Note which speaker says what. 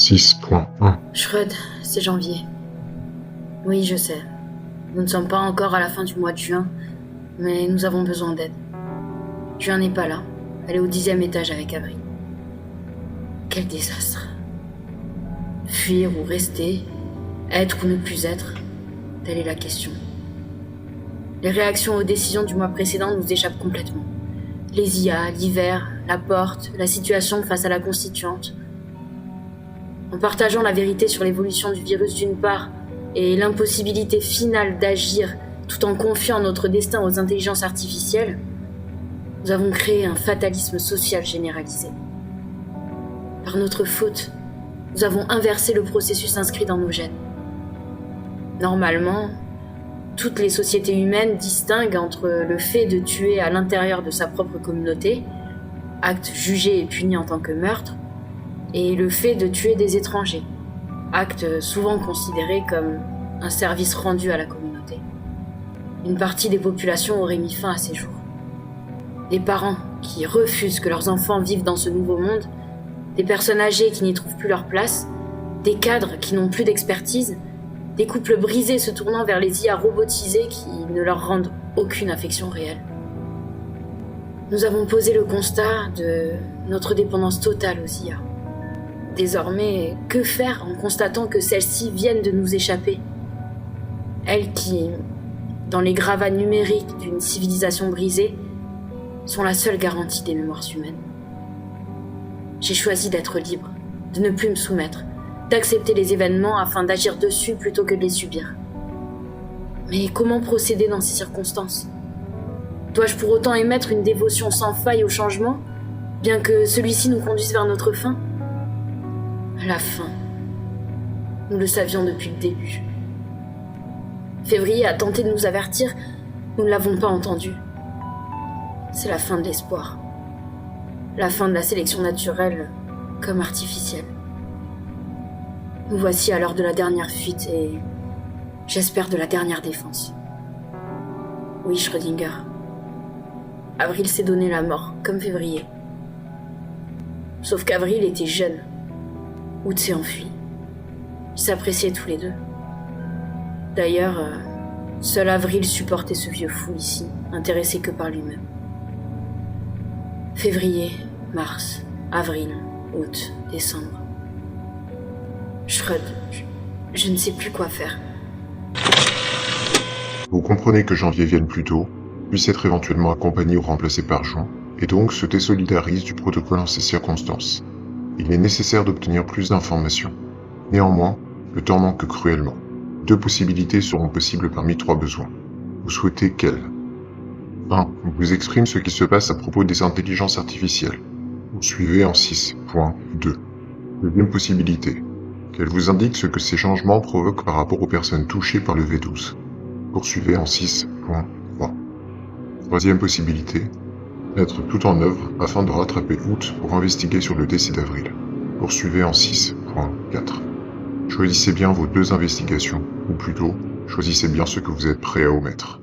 Speaker 1: 6.1.
Speaker 2: Shred, c'est janvier. Oui, je sais. Nous ne sommes pas encore à la fin du mois de juin, mais nous avons besoin d'aide. Juin n'est pas là. Elle est au 10e étage avec Avril. Quel désastre. Fuir ou rester, être ou ne plus être, telle est la question. Les réactions aux décisions du mois précédent nous échappent complètement. Les IA, l'hiver, la porte, la situation face à la constituante. En partageant la vérité sur l'évolution du virus d'une part et l'impossibilité finale d'agir tout en confiant notre destin aux intelligences artificielles, nous avons créé un fatalisme social généralisé. Par notre faute, nous avons inversé le processus inscrit dans nos gènes. Normalement, toutes les sociétés humaines distinguent entre le fait de tuer à l'intérieur de sa propre communauté, acte jugé et puni en tant que meurtre, et le fait de tuer des étrangers, acte souvent considéré comme un service rendu à la communauté. Une partie des populations aurait mis fin à ces jours. Des parents qui refusent que leurs enfants vivent dans ce nouveau monde, des personnes âgées qui n'y trouvent plus leur place, des cadres qui n'ont plus d'expertise, des couples brisés se tournant vers les IA robotisées qui ne leur rendent aucune affection réelle. Nous avons posé le constat de notre dépendance totale aux IA. Désormais, que faire en constatant que celles-ci viennent de nous échapper? Elles qui, dans les gravats numériques d'une civilisation brisée, sont la seule garantie des mémoires humaines. J'ai choisi d'être libre, de ne plus me soumettre, d'accepter les événements afin d'agir dessus plutôt que de les subir. Mais comment procéder dans ces circonstances? Dois-je pour autant émettre une dévotion sans faille au changement, bien que celui-ci nous conduise vers notre fin? La fin. Nous le savions depuis le début. Février a tenté de nous avertir, nous ne l'avons pas entendu. C'est la fin de l'espoir. La fin de la sélection naturelle comme artificielle. Nous voici à l'heure de la dernière fuite et, j'espère, de la dernière défense. Oui, Schrödinger. Avril s'est donné la mort, comme Février. Sauf qu'Avril était jeune. Août s'est enfui. Ils s'appréciaient tous les deux. D'ailleurs, seul Avril supportait ce vieux fou ici, intéressé que par lui-même. Février, mars, avril, août, décembre. Shred, je ne sais plus quoi faire.
Speaker 1: Vous comprenez que janvier vienne plus tôt, puisse être éventuellement accompagné ou remplacé par juin, et donc se désolidarise du protocole en ces circonstances. Il est nécessaire d'obtenir plus d'informations. Néanmoins, le temps manque cruellement. 2 possibilités seront possibles parmi 3 besoins. Vous souhaitez quelles? 1. On vous exprime ce qui se passe à propos des intelligences artificielles. Vous suivez en 6.2. Deuxième possibilité. Qu'elle vous indique ce que ces changements provoquent par rapport aux personnes touchées par le V12. Poursuivez en 6.3. Troisième possibilité. Mettre tout en œuvre afin de rattraper août pour investiguer sur le décès d'avril. Poursuivez en 6.4. Choisissez bien vos 2 investigations, ou plutôt, choisissez bien ce que vous êtes prêt à omettre.